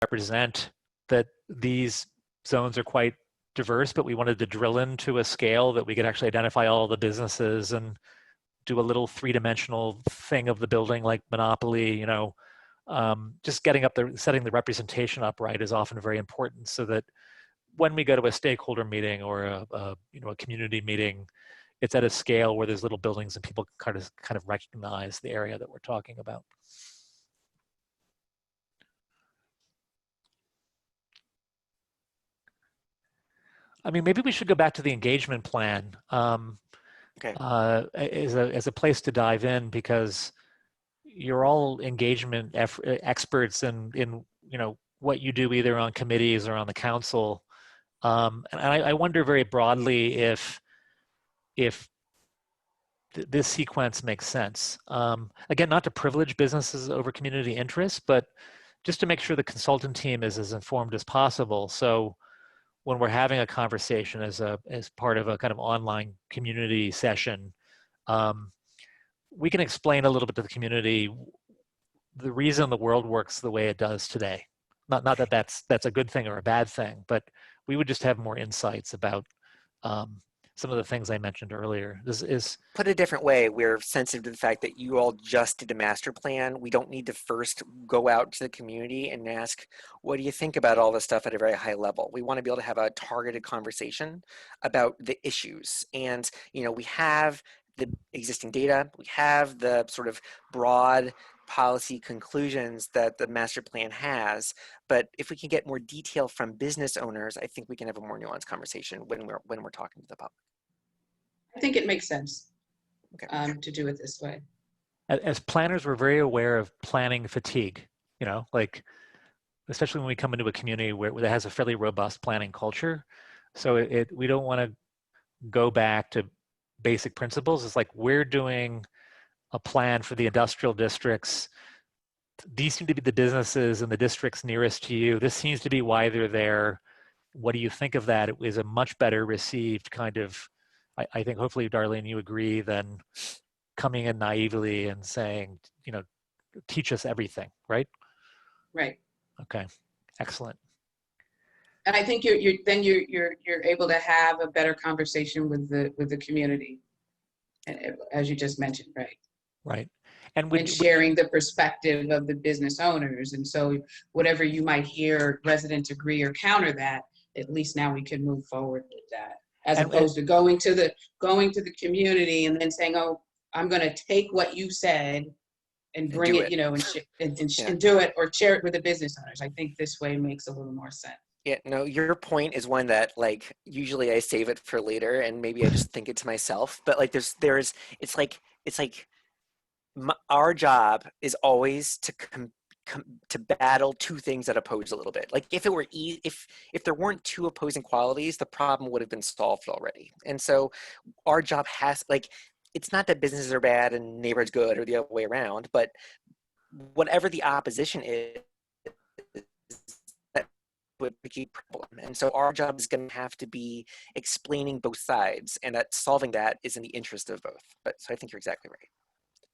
represent that these zones are quite diverse, but we wanted to drill into a scale that we could actually identify all the businesses and do a little three-dimensional thing of the building like Monopoly, you know. Just getting up there, setting the representation up right is often very important, so that when we go to a stakeholder meeting or a community meeting, it's at a scale where there's little buildings and people kind of recognize the area that we're talking about. I mean, maybe we should go back to the engagement plan Okay. as a place to dive in, because you're all engagement experts in what you do either on committees or on the council. And I wonder very broadly if this sequence makes sense. Again, not to privilege businesses over community interests, but just to make sure the consultant team is as informed as possible. So when we're having a conversation as part of a kind of online community session, we can explain a little bit to the community the reason the world works the way it does today. Not that that's a good thing or a bad thing, but we would just have more insights about some of the things I mentioned earlier. This is, put a different way, we're sensitive to the fact that you all just did a master plan. We don't need to first go out to the community and ask, what do you think about all this stuff at a very high level? We want to be able to have a targeted conversation about the issues. And, we have the existing data, we have the sort of broad policy conclusions that the master plan has, but if we can get more detail from business owners, I think we can have a more nuanced conversation when we're talking to the public. I think it makes sense Okay. to do it this way. as planners, we're very aware of planning fatigue, like especially when we come into a community where that has a fairly robust planning culture. So we don't want to go back to basic principles. It's like we're doing a plan for the industrial districts. These seem to be the businesses in the districts nearest to you. This seems to be why they're there. What do you think of that? It was a much better received kind of, I think hopefully, Darlene, you agree, than coming in naively and saying, teach us everything, right? Right. Okay, excellent. And I think you're able to have a better conversation with the community, as you just mentioned, right? Right. And sharing the perspective of the business owners. And so whatever you might hear residents agree or counter that, at least now we can move forward with that, as opposed to going to the community and then saying, oh, I'm going to take what you said and bring it, and do it or share it with the business owners. I think this way makes a little more sense. Yeah, no, your point is one that usually I save it for later and maybe I just think it to myself, but it's like our job is always to battle two things that oppose a little bit. Like if it were if there weren't two opposing qualities, the problem would have been solved already. And so our job has it's not that businesses are bad and neighborhoods good or the other way around, but whatever the opposition is, that would be a problem. And so our job is going to have to be explaining both sides, and that solving that is in the interest of both. So I think you're exactly right.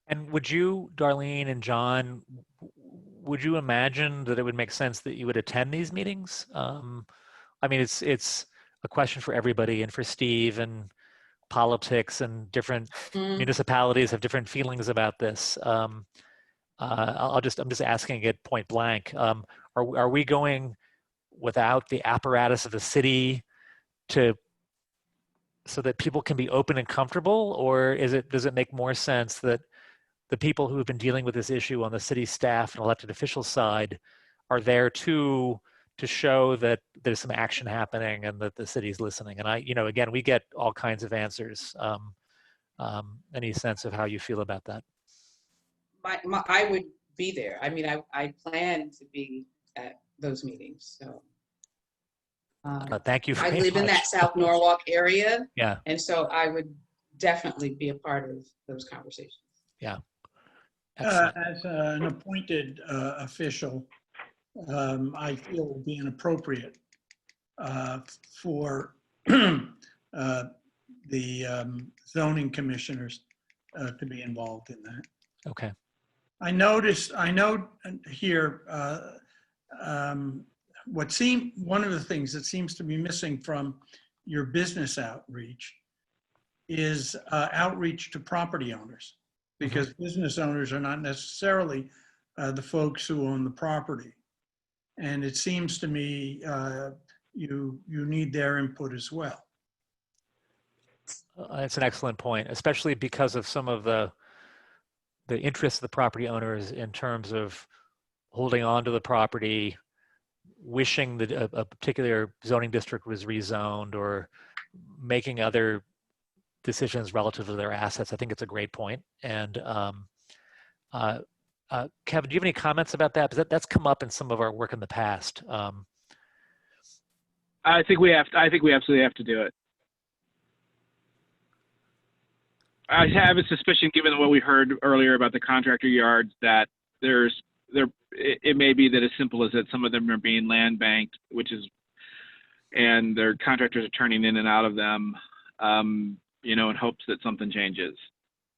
And would you, Darlene and John, would you imagine that it would make sense that you would attend these meetings? I mean, it's a question for everybody, and for Steve, and politics and different municipalities have different feelings about this. I'm just asking it point blank. Are we going without the apparatus of the city so that people can be open and comfortable, or does it make more sense that the people who have been dealing with this issue on the city staff and elected official side are there to show that there's some action happening and that the city's listening? And again, we get all kinds of answers. Any sense of how you feel about that? I would be there. I mean, I plan to be at those meetings. So thank you very much. I live in that South Norwalk area. Yeah. And so I would definitely be a part of those conversations. Yeah. As an appointed official, I feel it would be inappropriate for the zoning commissioners to be involved in that. Okay. I note here one of the things that seems to be missing from your business outreach is outreach to property owners, because business owners are not necessarily the folks who own the property. And it seems to me you need their input as well. That's an excellent point, especially because of some of the interests of the property owners in terms of holding on to the property, wishing that a particular zoning district was rezoned, or making other decisions relative to their assets. I think it's a great point. And Kevin, do you have any comments about that? Because that's come up in some of our work in the past. I think we absolutely have to do it. I have a suspicion, given what we heard earlier about the contractor yards, that it may be that as simple as that some of them are being land banked, and their contractors are turning in and out of them, in hopes that something changes.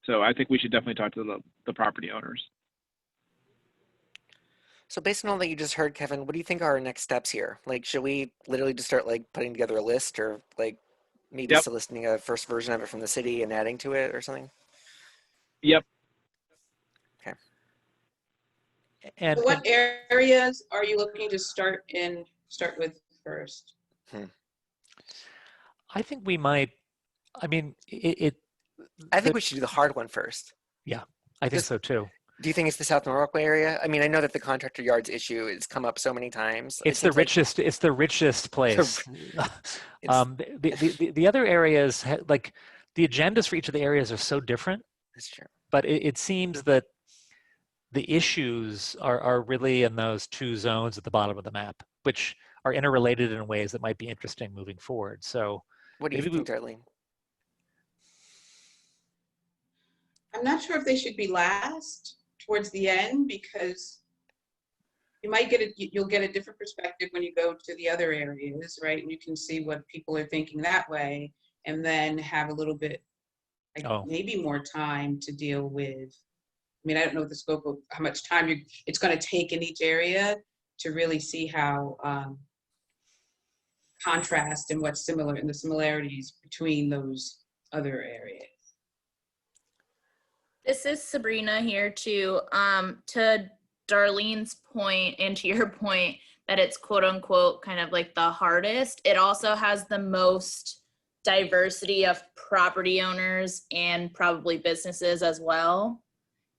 So I think we should definitely talk to the property owners. So based on all that you just heard, Kevin, what do you think are our next steps here? Like, should we literally just start like putting together a list, or like maybe soliciting a first version of it from the city and adding to it or something? Yep. Okay. So what areas are you looking to start with first? I think we might. I mean, I think we should do the hard one first. Yeah, I think so too. Do you think it's the South Norwalk area? I mean, I know that the contractor yards issue has come up so many times. It's the richest. It's the richest place. The other areas, like the agendas for each of the areas, are so different. That's true. But it seems that the issues are really in those two zones at the bottom of the map, which are interrelated in ways that might be interesting moving forward. So, what do you think, Darlene? I'm not sure if they should be last towards the end, because you'll get a different perspective when you go to the other areas, right? And you can see what people are thinking that way, and then have a little bit, maybe more time to deal with. I mean, I don't know the scope of how much time it's going to take in each area to really see how contrast and what's similar and the similarities between those other areas. This is Sabrina here too. To Darlene's point and to your point that it's quote unquote kind of like the hardest, it also has the most diversity of property owners and probably businesses as well.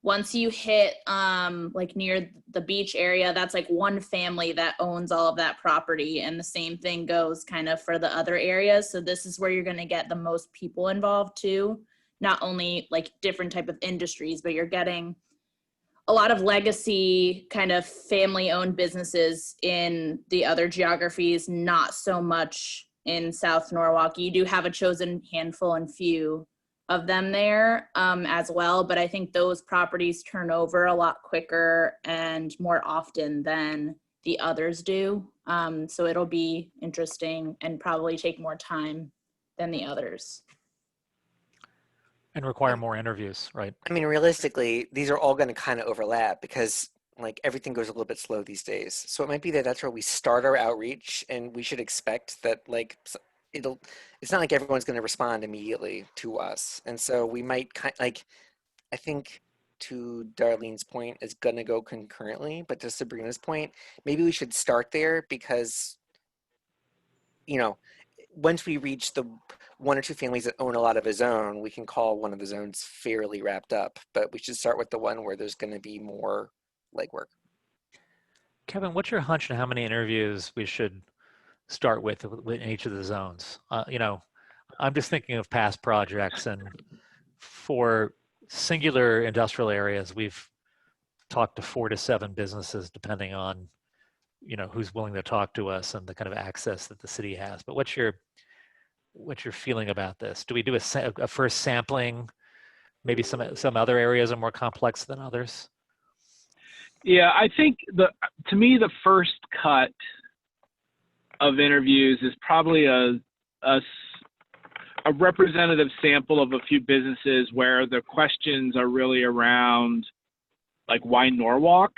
Once you hit like near the beach area, that's like one family that owns all of that property, and the same thing goes kind of for the other areas. So this is where you're going to get the most people involved too. Not only like different type of industries, but you're getting a lot of legacy kind of family-owned businesses in the other geographies, not so much in South Norwalk. You do have a chosen handful and few of them there as well, but I think those properties turn over a lot quicker and more often than the others do. So it'll be interesting and probably take more time than the others. And require more interviews, right? I mean, realistically, these are all going to kind of overlap, because like everything goes a little bit slow these days. So it might be that that's where we start our outreach, and we should expect that like it's not like everyone's going to respond immediately to us. And so we might I think to Darlene's point, is going to go concurrently, but to Sabrina's point, maybe we should start there, because once we reach the one or two families that own a lot of a zone, we can call one of the zones fairly wrapped up, but we should start with the one where there's going to be more legwork. Kevin, what's your hunch on how many interviews we should start with in each of the zones? I'm just thinking of past projects, and for singular industrial areas, we've talked to 4 to 7 businesses, depending on who's willing to talk to us and the kind of access that the city has. But what's your feeling about this? Do we do a first sampling? Maybe some other areas are more complex than others. Yeah, I think to me the first cut of interviews is probably a representative sample of a few businesses where the questions are really around like why Norwalk,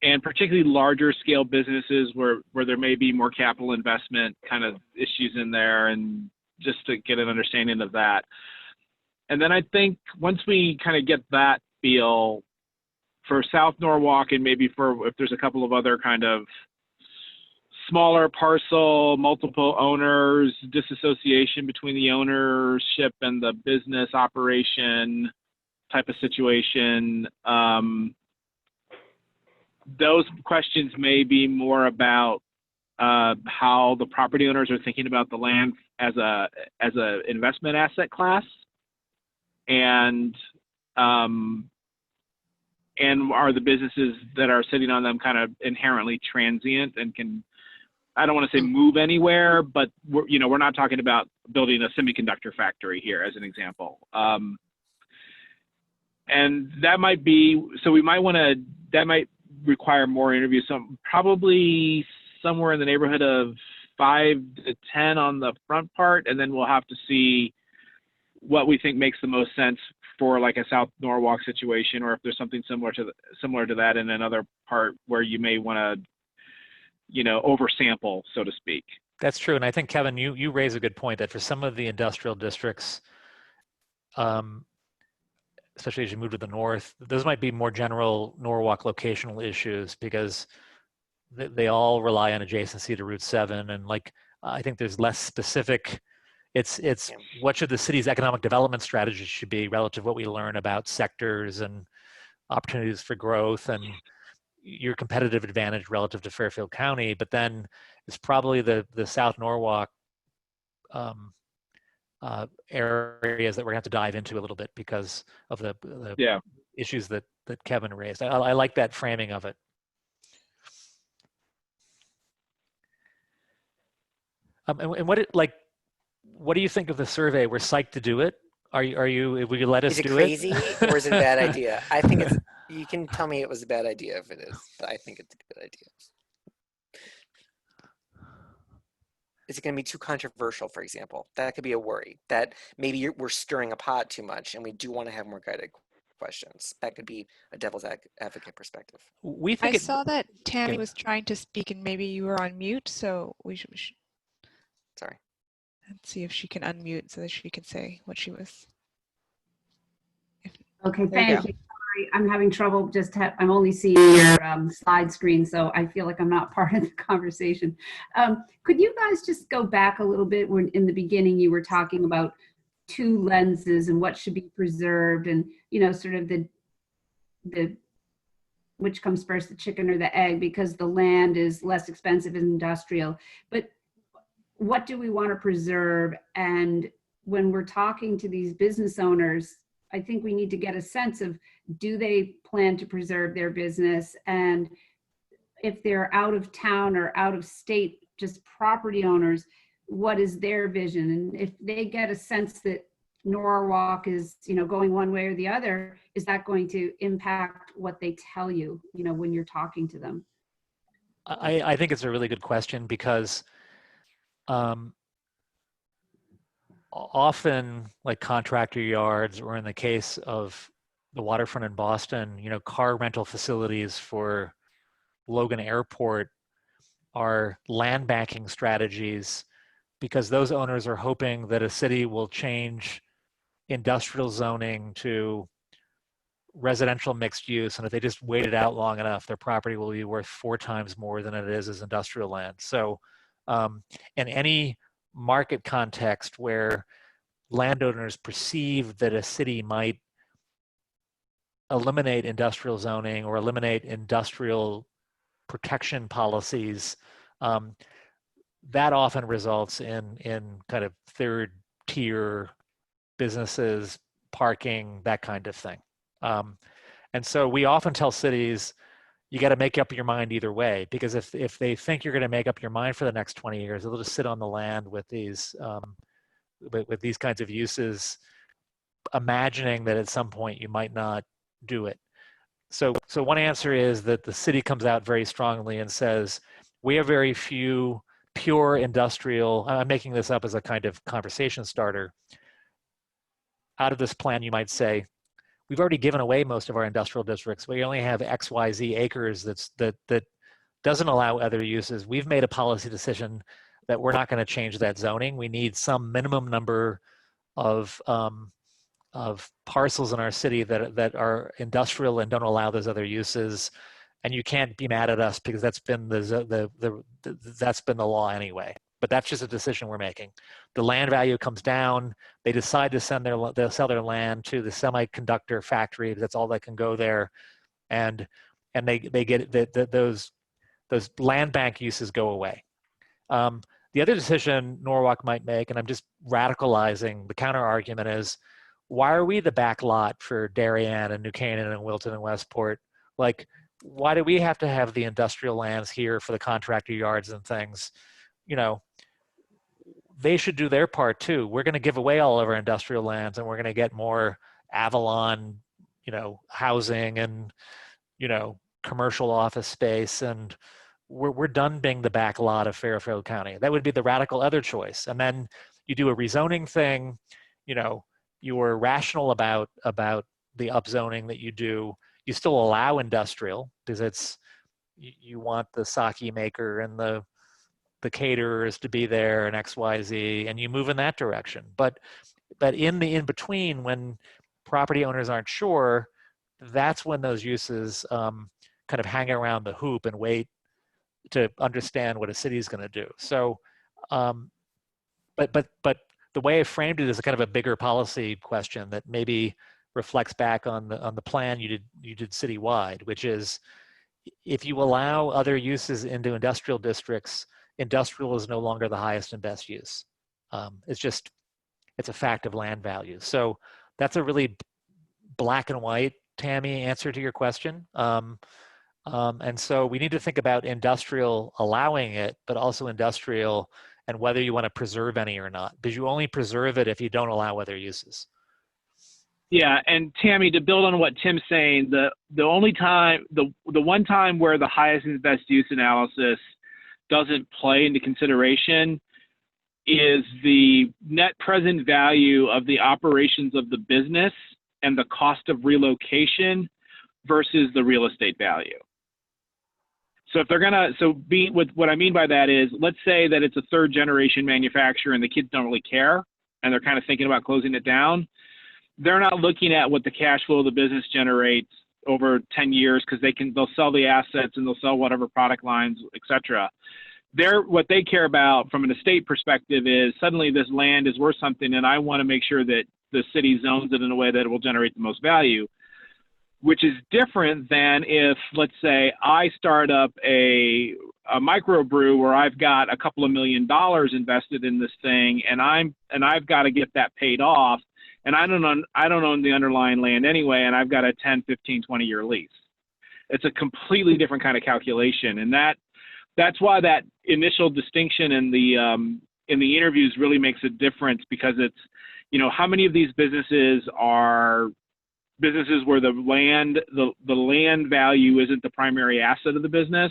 and particularly larger scale businesses where there may be more capital investment kind of issues in there, and just to get an understanding of that. And then I think once we kind of get that feel for South Norwalk, and maybe for if there's a couple of other kind of smaller parcel, multiple owners, disassociation between the ownership and the business operation type of situation, those questions may be more about how the property owners are thinking about the land as a investment asset class, and are the businesses that are sitting on them kind of inherently transient and can, I don't want to say move anywhere, but we're not talking about building a semiconductor factory here as an example. And that might be, so we might want to, that might require more interviews, probably somewhere in the neighborhood of 5 to 10 on the front part, and then we'll have to see what we think makes the most sense for like a South Norwalk situation, or if there's something similar to that in another part where you may want to, oversample, so to speak. That's true. And I think, Kevin, you raise a good point that for some of the industrial districts, especially as you move to the north, those might be more general Norwalk locational issues because they all rely on adjacency to Route 7. And like, I think there's less specific, it's what should the city's economic development strategy should be relative to what we learn about sectors and opportunities for growth and your competitive advantage relative to Fairfield County. But then it's probably the South Norwalk areas that we're going to have to dive into a little bit because of the issues that Kevin raised. I like that framing of it. And what do you think of the survey? We're psyched to do it. Are you? Will you let us do it? Is it crazy or is it a bad idea? I think it's. You can tell me it was a bad idea if it is, but I think it's a good idea. Is it going to be too controversial, for example? That could be a worry. That maybe we're stirring a pot too much, and we do want to have more guided questions. That could be a devil's advocate perspective. I saw that Tammy was trying to speak, and maybe you were on mute, so we should. Sorry. Let's see if she can unmute so that she can say what she was. Okay, thank you. Sorry, I'm having trouble. I'm only seeing your slide screen, so I feel like I'm not part of the conversation. Could you guys just go back a little bit? When in the beginning you were talking about two lenses and what should be preserved, and sort of the which comes first, the chicken or the egg, because the land is less expensive in industrial, but what do we want to preserve? And when we're talking to these business owners, I think we need to get a sense of, do they plan to preserve their business? And if they're out of town or out of state, just property owners, what is their vision? And if they get a sense that Norwalk is, going one way or the other, is that going to impact what they tell you, when you're talking to them? I think it's a really good question because often, like contractor yards, or in the case of the waterfront in Boston, car rental facilities for Logan Airport are land banking strategies because those owners are hoping that a city will change industrial zoning to residential mixed use, and if they just wait it out long enough, their property will be worth 4 times more than it is as industrial land. So in any market context where landowners perceive that a city might eliminate industrial zoning or eliminate industrial protection policies, that often results in kind of third tier businesses, parking, that kind of thing. And so we often tell cities, you got to make up your mind either way, because if they think you're going to make up your mind for the next 20 years, they'll just sit on the land with these kinds of uses, imagining that at some point you might not do it. So one answer is that the city comes out very strongly and says, we have very few pure industrial, I'm making this up as a kind of conversation starter. Out of this plan, you might say, we've already given away most of our industrial districts. We only have XYZ acres that doesn't allow other uses. We've made a policy decision that we're not going to change that zoning. We need some minimum number of parcels in our city that are industrial and don't allow those other uses. And you can't be mad at us because that's been that's been the law anyway. But that's just a decision we're making. The land value comes down. They decide to they'll sell their land to the semiconductor factory. That's all that can go there, and they get those land bank uses go away. The other decision Norwalk might make, and I'm just radicalizing the counter argument, is why are we the back lot for Darien and New Canaan and Wilton and Westport? Like, why do we have to have the industrial lands here for the contractor yards and things? You know, they should do their part too. We're going to give away all of our industrial lands, and we're going to get more Avalon, housing and, commercial office space, and we're done being the back lot of Fairfield County. That would be the radical other choice. And then you do a rezoning thing, you were rational about the upzoning that you do. You still allow industrial because you want the sake maker and the caterers to be there and XYZ, and you move in that direction. But in the in-between, when property owners aren't sure, that's when those uses kind of hang around the hoop and wait to understand what a city is going to do. So, but the way I framed it is a kind of a bigger policy question that maybe reflects back on the plan you did citywide, which is if you allow other uses into industrial districts, industrial is no longer the highest and best use. It's a fact of land value. So that's a really black and white, Tammy, answer to your question. And so we need to think about industrial allowing it, but also industrial and whether you want to preserve any or not, because you only preserve it if you don't allow other uses. Yeah, and Tammy, to build on what Tim's saying, the one time where the highest and best use analysis doesn't play into consideration is the net present value of the operations of the business and the cost of relocation versus the real estate value. So if they're what I mean by that is, let's say that it's a third generation manufacturer and the kids don't really care and they're kind of thinking about closing it down. They're not looking at what the cash flow of the business generates over 10 years because they'll sell the assets and they'll sell whatever product lines, et cetera. What they care about from an estate perspective is suddenly this land is worth something and I want to make sure that the city zones it in a way that it will generate the most value, which is different than if, let's say, I start up a microbrew where I've got a couple of $1 million invested in this thing and I've got to get that paid off. And I don't own the underlying land anyway, and I've got a 10, 15, 20-year lease. It's a completely different kind of calculation, and that's why that initial distinction in the interviews really makes a difference, because it's, how many of these businesses are businesses where the land value isn't the primary asset of the business,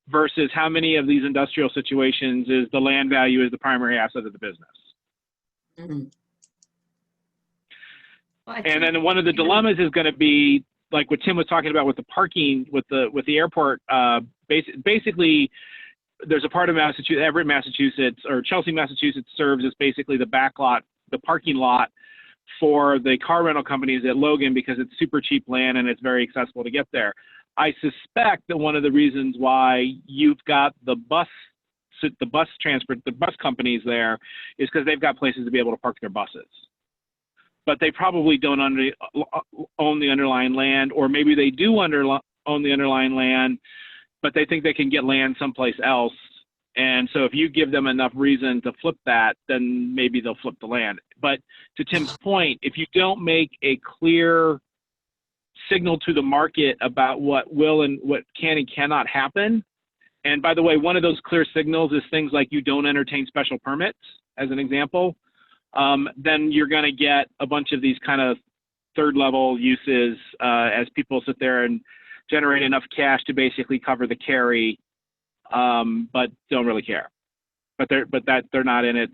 versus how many of these industrial situations is the land value is the primary asset of the business. Mhm. Well, And then one of the dilemmas is going to be like what Tim was talking about with the parking, with the airport. Basically, there's a part of Everett, Massachusetts, or Chelsea, Massachusetts, serves as basically the back lot, the parking lot for the car rental companies at Logan, because it's super cheap land and it's very accessible to get there. I suspect that one of the reasons why you've got the bus companies there is because they've got places to be able to park their buses. But they probably don't own the underlying land, or maybe they do own the underlying land, but they think they can get land someplace else. And so if you give them enough reason to flip that, then maybe they'll flip the land. But to Tim's point, if you don't make a clear signal to the market about what will and what can and cannot happen, and by the way, one of those clear signals is things like you don't entertain special permits, as an example, then you're going to get a bunch of these kind of third level uses as people sit there and generate enough cash to basically cover the carry, but don't really care. But they're not in it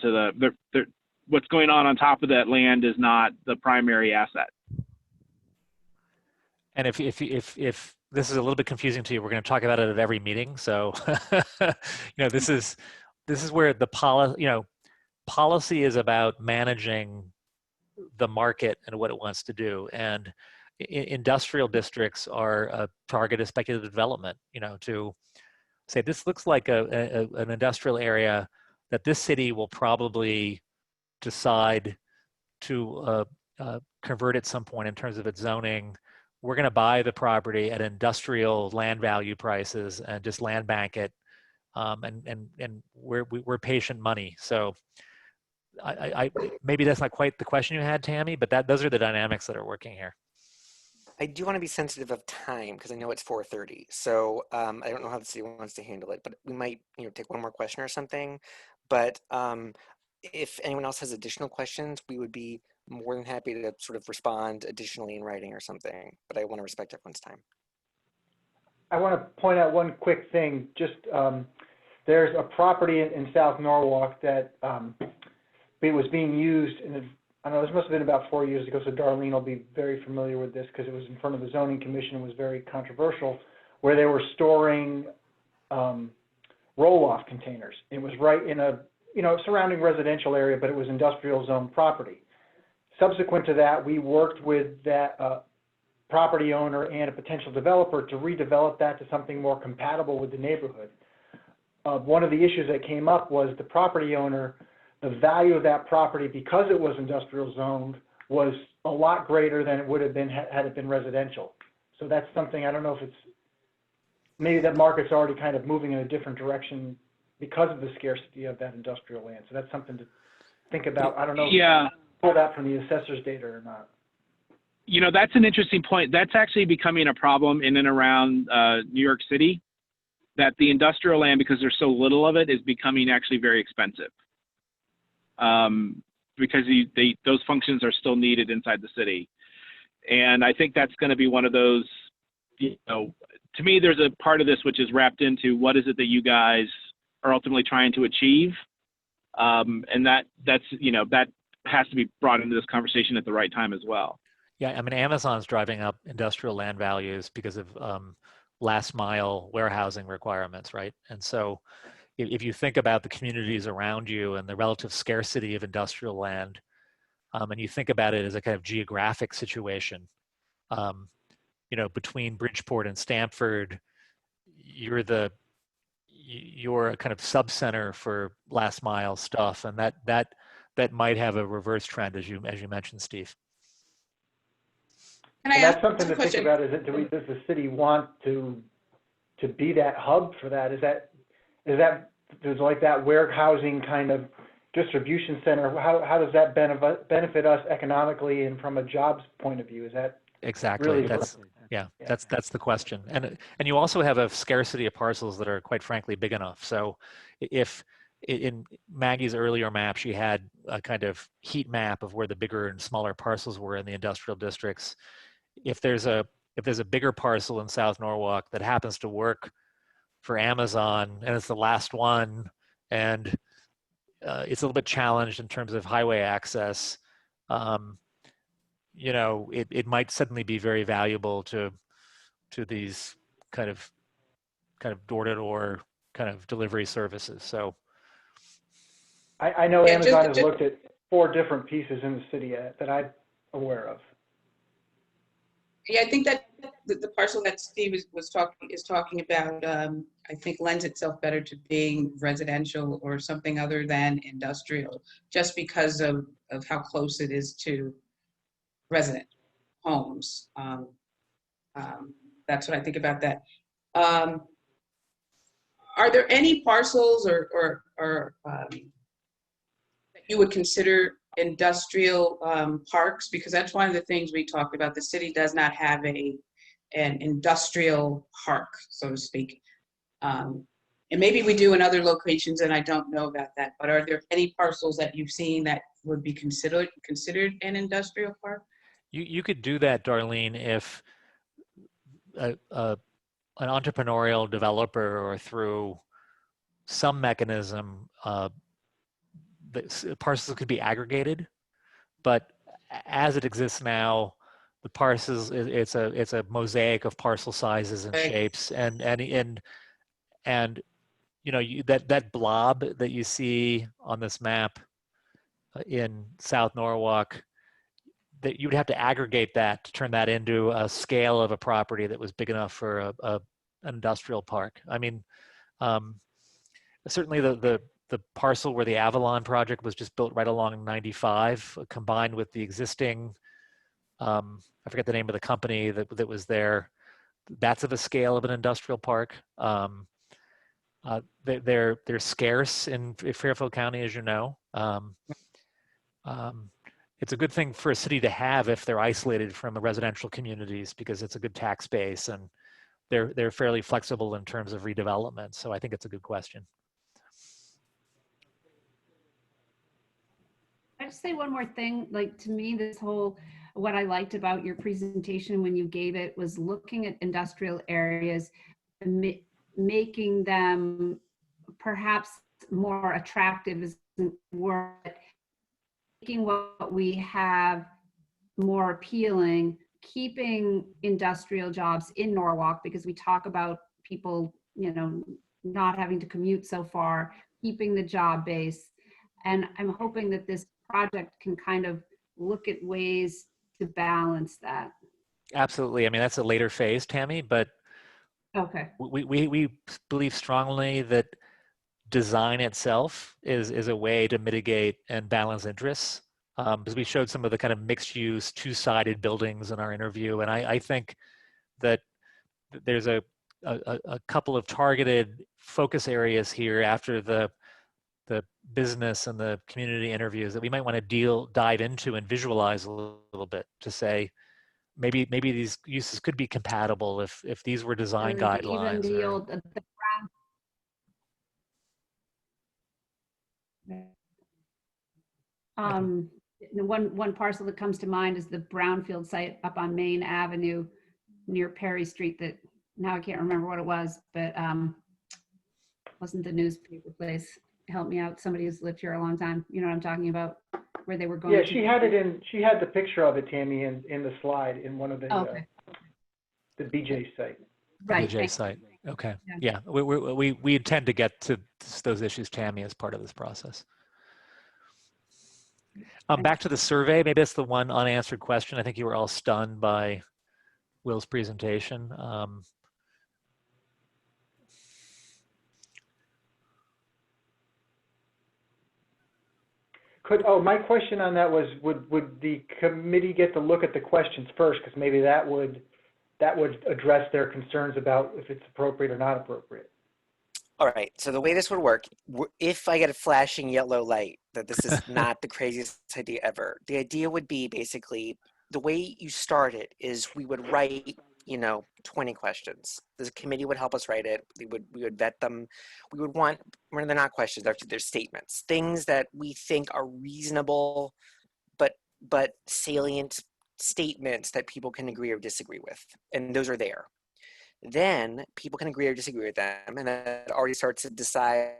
what's going on top of that land is not the primary asset. And if this is a little bit confusing to you, we're going to talk about it at every meeting. So, this is where the policy is about managing the market and what it wants to do. And industrial districts are a target of speculative development, to say this looks like an industrial area that this city will probably decide to convert at some point in terms of its zoning. We're going to buy the property at industrial land value prices and just land bank it, and we're patient money. So I maybe that's not quite the question you had, Tammy, but those are the dynamics that are working here. I do want to be sensitive of time because I know it's 4:30. So I don't know how the city wants to handle it, but we might, take one more question or something. But if anyone else has additional questions, we would be more than happy to sort of respond additionally in writing or something. But I want to respect everyone's time. I want to point out one quick thing. Just there's a property in South Norwalk that it was being used I don't know, this must have been about 4 years ago, so Darlene will be very familiar with this because it was in front of the zoning commission and was very controversial, where they were storing roll-off containers. It was right in a, surrounding residential area, but it was industrial zone property. Subsequent to that, we worked with that property owner and a potential developer to redevelop that to something more compatible with the neighborhood. One of the issues that came up was the property owner, the value of that property, because it was industrial zoned, was a lot greater than it would have been had it been residential. So that's something, I don't know if it's, maybe that market's already kind of moving in a different direction because of the scarcity of that industrial land. So that's something to think about. I don't know if you pull that from the assessor's data or not. That's an interesting point. That's actually becoming a problem in and around New York City, that the industrial land, because there's so little of it, is becoming actually very expensive. Because those functions are still needed inside the city. And I think that's going to be one of those, to me, there's a part of this which is wrapped into what is it that you guys are ultimately trying to achieve. And that has to be brought into this conversation at the right time as well. Yeah, I mean, Amazon's driving up industrial land values because of last mile warehousing requirements, right? And so if you think about the communities around you and the relative scarcity of industrial land, and you think about it as a kind of geographic situation, between Bridgeport and Stamford, you're a kind of subcenter for last mile stuff, and that might have a reverse trend, as you mentioned, Steve. Can I And that's ask something a to think question? about. Does the city want to be that hub for that? Is that there's like that warehousing kind of distribution center? How does that benefit us economically and from a jobs point of view? Is that Exactly? really That's the question. And you also have a scarcity of parcels that are, quite frankly, big enough. So if in Maggie's earlier map, she had a kind of heat map of where the bigger and smaller parcels were in the industrial districts. If there's a bigger parcel in South Norwalk that happens to work for Amazon and it's the last one, and it's a little bit challenged in terms of highway access, it might suddenly be very valuable to these kind of door-to-door kind of delivery services. So I know Yeah, Amazon has just- looked at 4 different pieces in the city that I'm aware of. Yeah, I think that the parcel that Steve is talking about, I think lends itself better to being residential or something other than industrial, just because of how close it is to resident homes. That's what I think about that. Are there any parcels or that you would consider industrial parks? Because that's one of the things we talked about. The city does not have an industrial park, so to speak. And maybe we do in other locations, and I don't know about that. But are there any parcels that you've seen that would be considered an industrial park? you could do that, Darlene, if an entrepreneurial developer or through some mechanism, the parcels could be aggregated. But as it exists now, the parcels, it's a mosaic of parcel sizes and Right. shapes, and you know, that blob that you see on this map in South Norwalk, that you would have to aggregate that to turn that into a scale of a property that was big enough for an industrial park. I mean, certainly the parcel where the Avalon project was just built right along 95, combined with the existing, I forget the name of the company that was there. That's of a scale of an industrial park. They're scarce in Fairfield County, as you know. It's a good thing for a city to have if they're isolated from the residential communities, because it's a good tax base and they're fairly flexible in terms of redevelopment. So I think it's a good question. I just say one more thing. Like, to me, what I liked about your presentation when you gave it was looking at industrial areas, making them perhaps more attractive isn't the word, making what we have more appealing, keeping industrial jobs in Norwalk, because we talk about people, not having to commute so far, keeping the job base. And I'm hoping that this project can kind of look at ways to balance that. Absolutely. I mean, that's a later phase, Tammy, but Okay. we believe strongly that design itself is a way to mitigate and balance interests. Because we showed some of the kind of mixed use, two-sided buildings in our interview. And I think that there's a couple of targeted focus areas here after the business and the community interviews that we might want to dive into and visualize a little bit to say, maybe these uses could be compatible if these were design guidelines. Even the or, old, the brown. The one parcel that comes to mind is the brownfield site up on Main Avenue near Perry Street that now I can't remember what it was, but wasn't the newspaper place. Help me out. Somebody who's lived here a long time. You know what I'm talking about? Where they were going. Yeah, she had the picture of it, Tammy, in the slide in one of the, Okay. the BJ site. Right. BJ site. Okay. Yeah. Yeah. We intend to get to those issues, Tammy, as part of this process. Back to the survey. Maybe that's the one unanswered question. I think you were all stunned by Will's presentation. My question on that was, would the committee get to look at the questions first? Because maybe that would address their concerns about if it's appropriate or not appropriate. All right, so the way this would work, if I get a flashing yellow light that this is not the craziest idea ever, the idea would be basically the way you start it is we would write, 20 questions. The committee would help us write it. We would vet them. We would want, they're not questions, they're statements, things that we think are reasonable, but salient statements that people can agree or disagree with, and those are there. Then people can agree or disagree with them, and that already starts to decide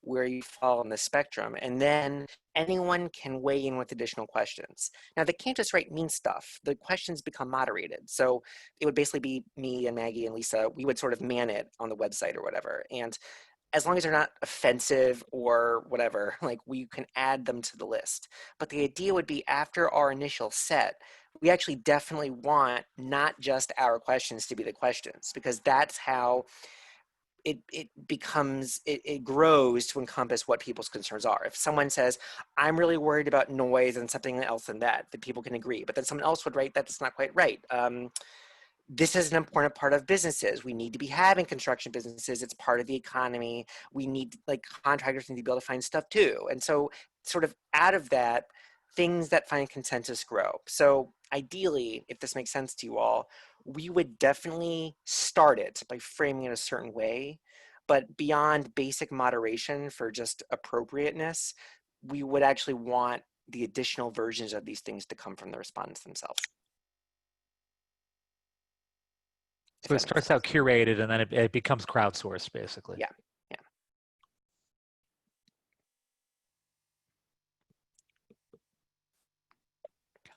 where you fall on the spectrum. And then anyone can weigh in with additional questions. Now, they can't just write mean stuff. The questions become moderated. So it would basically be me and Maggie and Lisa. We would sort of man it on the website or whatever. And as long as they're not offensive or whatever, like, we can add them to the list. But the idea would be, after our initial set, we actually definitely want not just our questions to be the questions, because that's how it grows to encompass what people's concerns are. If someone says, I'm really worried about noise and something else than that people can agree, but then someone else would write, that's not quite right. This is an important part of businesses. We need to be having construction businesses. It's part of the economy. We need, contractors need to be able to find stuff too. And so sort of out of that, things that find consensus grow. So ideally, if this makes sense to you all, we would definitely start it by framing it a certain way, but beyond basic moderation for just appropriateness, we would actually want the additional versions of these things to come from the respondents themselves. So it starts out curated and then it becomes crowdsourced, basically. Yeah.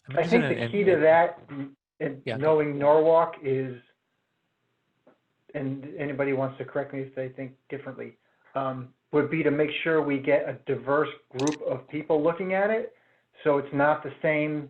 I'm I interested think the key to that, in yeah, knowing Norwalk is, and anybody wants to correct me if they think differently, would be to make sure we get a diverse group of people looking at it. So it's not the same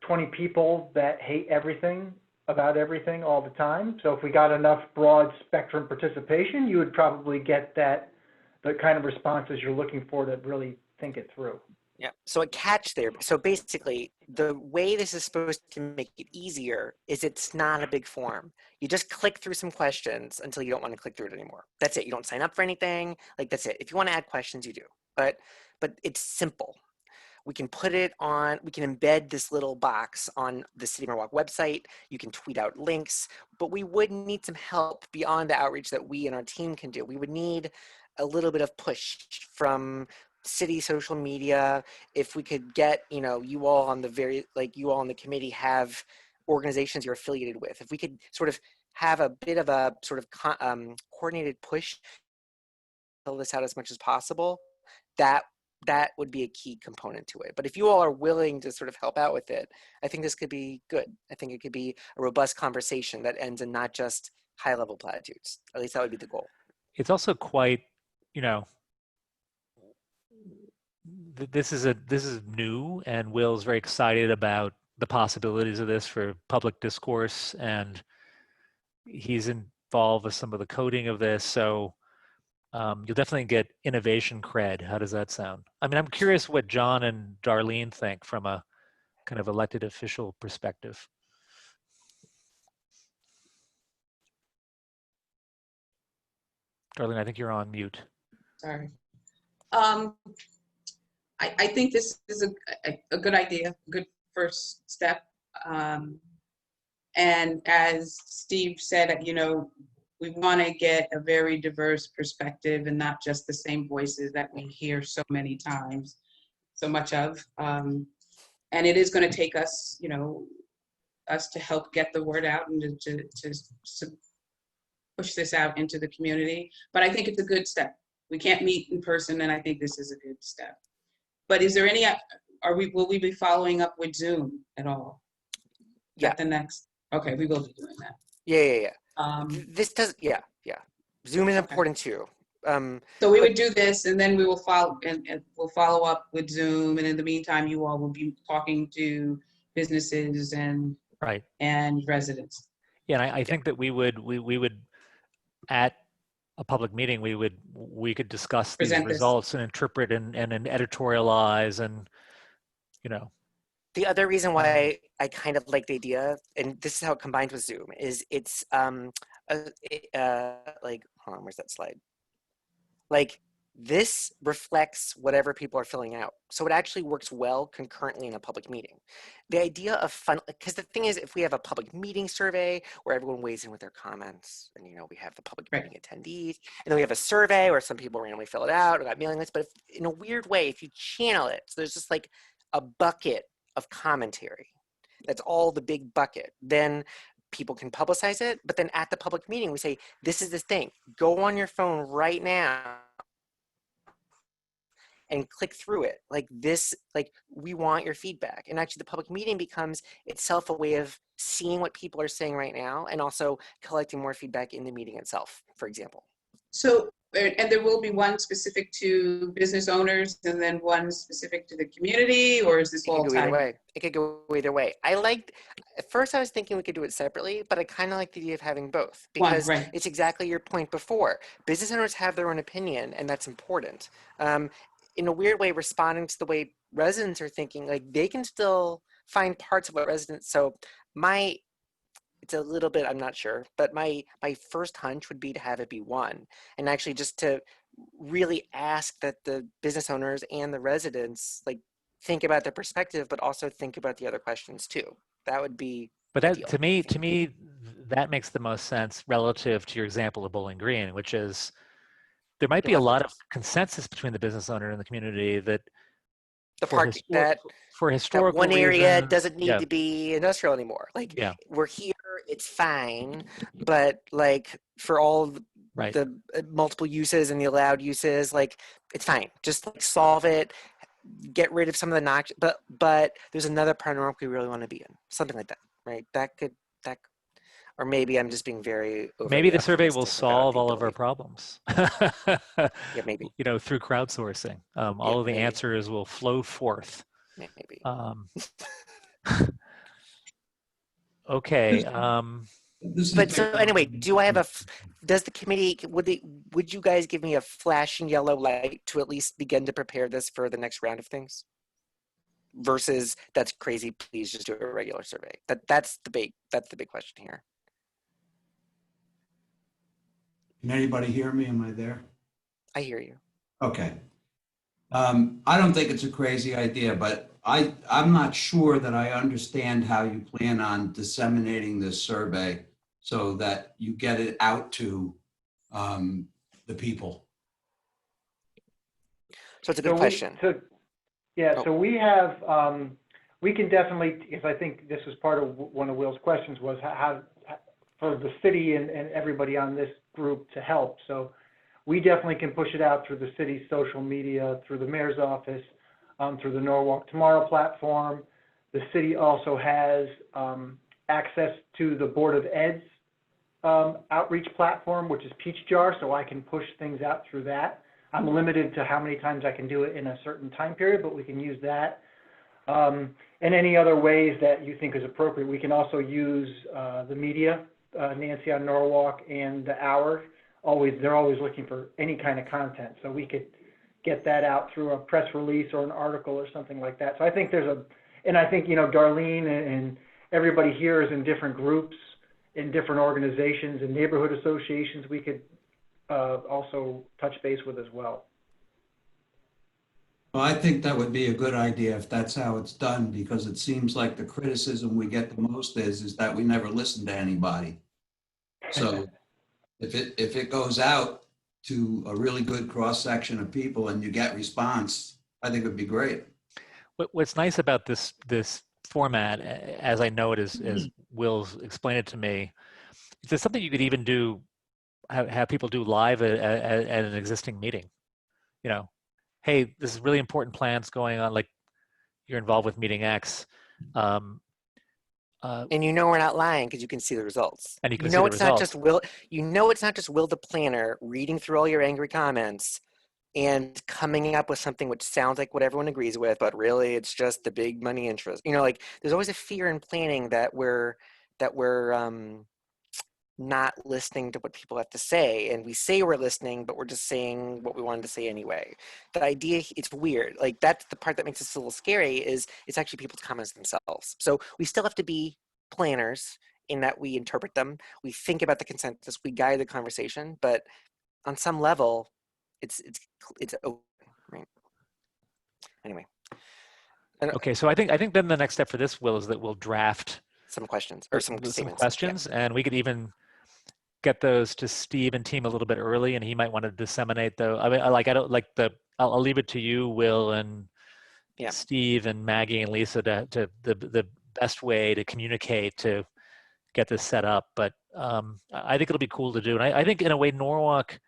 20 people that hate everything about everything all the time. So if we got enough broad spectrum participation, you would probably get the kind of responses you're looking for to really think it through. Yeah, so a catch there. So basically, the way this is supposed to make it easier is it's not a big form. You just click through some questions until you don't want to click through it anymore. That's it. You don't sign up for anything. Like, that's it. If you want to add questions, you do. But it's simple. We can put it on, we can embed this little box on the City of Norwalk website. You can tweet out links, but we would need some help beyond the outreach that we and our team can do. We would need a little bit of push from city social media. If we could get, you all on you all on the committee have organizations you're affiliated with. If we could sort of have a bit of a sort of coordinated push, fill this out as much as possible, that would be a key component to it. But if you all are willing to sort of help out with it, I think this could be good. I think it could be a robust conversation that ends in not just high-level platitudes. At least that would be the goal. it's also quite, this is new, and Will's very excited about the possibilities of this for public discourse, and he's involved with some of the coding of this. So you'll definitely get innovation cred. How does that sound? I mean, I'm curious what John and Darlene think from a kind of elected official perspective. Darlene, I think you're on mute. Sorry. I think this is a good idea, good first step. And as Steve said, we want to get a very diverse perspective and not just the same voices that we hear so many times, so much of. And it is going to take us, us to help get the word out and to push this out into the community. But I think it's a good step. We can't meet in person, and I think this is a good step. But is there any, will we be following up with Zoom at all? Yeah. At the next, okay, we will be doing that. Yeah. This does, yeah. Zoom is important too. So we would do this, and then we will follow, and we'll follow up with Zoom. And in the meantime, you all will be talking to businesses and residents. Yeah, and I think that we would at a public meeting, we could discuss these results and interpret and editorialize and, The other reason why I kind of like the idea, and this is how it combines with Zoom, is it's like, hold on, where's that slide? Like, this reflects whatever people are filling out. So it actually works well concurrently in a public meeting. The idea of fun, because the thing is, if we have a public meeting survey where everyone weighs in with their comments, and we have the public meeting attendees, and then we have a survey where some people randomly fill it out, or got mailing lists, but in a weird way, if you channel it, so there's just like a bucket of commentary, that's all the big bucket, then people can publicize it. But then at the public meeting, we say, this is the thing, go on your phone right now and click through it. Like this, like, we want your feedback. And actually the public meeting becomes itself a way of seeing what people are saying right now and also collecting more feedback in the meeting itself, for example. So, and there will be one specific to business owners and then one specific to the community, or is this all tied? It could go either way. At first I was thinking we could do it separately, but I kind of like the idea of having both, because it's exactly your point before. Business owners have their own opinion, and that's important. In a weird way, responding to the way residents are thinking, like, they can still find parts of what residents, so it's a little bit, I'm not sure, but my first hunch would be to have it be one, and actually just to really ask that the business owners and the residents, like, think about their perspective, but also think about the other questions too. That would be But that, to me, that makes the most sense relative to your example of Bowling Green, which is there might be a lot of consensus between the business owner and the community that for historical one area reasons, doesn't need to be industrial anymore. Like, we're here, it's fine, but like for all the multiple uses and the allowed uses, like, it's fine. Just like solve it, get rid of some of the noxious, but there's another part of Norwalk we really want to be in, something like that, right? Or maybe I'm just being very Maybe overly the survey will optimistic about solve the all of our ability. problems. Yeah, maybe. You know, through crowdsourcing, Yeah, all of the maybe. answers will flow forth. Maybe. Okay. But so anyway, do I have does the committee, would you guys give me a flashing yellow light to at least begin to prepare this for the next round of things? Versus that's crazy, please just do a regular survey. That's the big question here. Can anybody hear me? Am I there? I hear you. Okay. I don't think it's a crazy idea, but I'm not sure that I understand how you plan on disseminating this survey so that you get it out to the people. So it's a good question. So we have, we can definitely, because I think this was part of one of Will's questions, was how for the city and everybody on this group to help. So we definitely can push it out through the city's social media, through the mayor's office, through the Norwalk Tomorrow platform. The city also has access to the Board of Ed's outreach platform, which is Peach Jar, so I can push things out through that. I'm limited to how many times I can do it in a certain time period, but we can use that. And any other ways that you think is appropriate. We can also use the media, Nancy on Norwalk and the Hour. They're always looking for any kind of content, so we could get that out through a press release or an article or something like that. So I think and I think, Darlene and everybody here is in different groups, in different organizations and neighborhood associations we could also touch base with as well. Well, I think that would be a good idea if that's how it's done, because it seems like the criticism we get the most is that we never listen to anybody. So if it goes out to a really good cross section of people and you get response, I think it would be great. What's nice about this format, as I know it, as Will's explained it to me, is it's something you could even do, have people do live at an existing meeting. Hey, this is really important plans going on, like you're involved with meeting X. And we're not lying because you can see the results. And you can see the results. Not just Will. It's not just Will the planner reading through all your angry comments and coming up with something which sounds like what everyone agrees with, but really it's just the big money interest. Like there's always a fear in planning that we're not listening to what people have to say, and we say we're listening, but we're just saying what we wanted to say anyway. The idea, it's weird. Like that's the part that makes this a little scary, is it's actually people's comments themselves. So we still have to be planners in that we interpret them, we think about the consensus, we guide the conversation, but on some level, it's open, right? Anyway. Okay, so I think then the next step for this, Will, is that we'll draft some questions or some questions, yeah. And we could even get those to Steve and team a little bit early, and he might want to disseminate those. I mean, I'll leave it to you, Will, and Steve and Maggie and Lisa to the best way to communicate to get this set up. But I think it'll be cool to do, and I think in a way Norwalk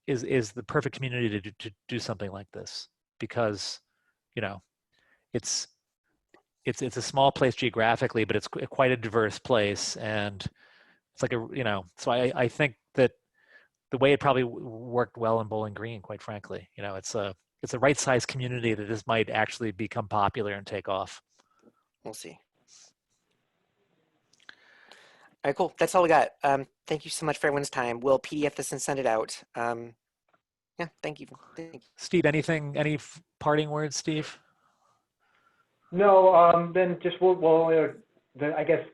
is the perfect community to do something like this, because it's a small place geographically, but it's quite a diverse place, and it's like so I think that the way it probably worked well in Bowling Green, quite frankly, it's a right size community that this might actually become popular and take off. We'll see. All right, cool. That's all we got. Thank you so much for everyone's time. We'll PDF this and send it out. Yeah, thank you. Steve, any parting words, Steve? No, then just I guess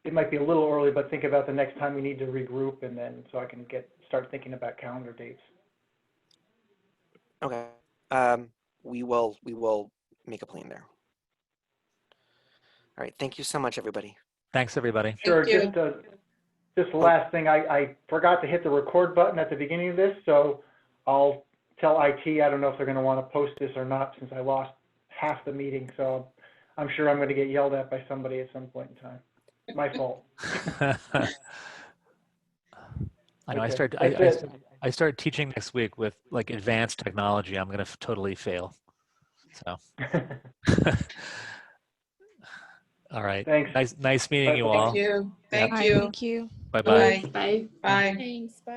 it might be a little early, but think about the next time we need to regroup, and then so I can start thinking about calendar dates. Okay. We will make a plan there. All right. Thank you so much, everybody. Thanks, everybody. Sure. Just the last thing, I forgot to hit the record button at the beginning of this, so I'll tell IT. I don't know if they're going to want to post this or not, since I lost half the meeting. So I'm sure I'm going to get yelled at by somebody at some point in time. My fault. I know. Okay. I start teaching next week with like advanced technology. I'm going to totally fail. So, all right. Thanks. Nice meeting you Bye. all. Thank you. Yeah. Thank Hi, you. thank you. Bye-bye. Bye. Bye. Thanks. Bye.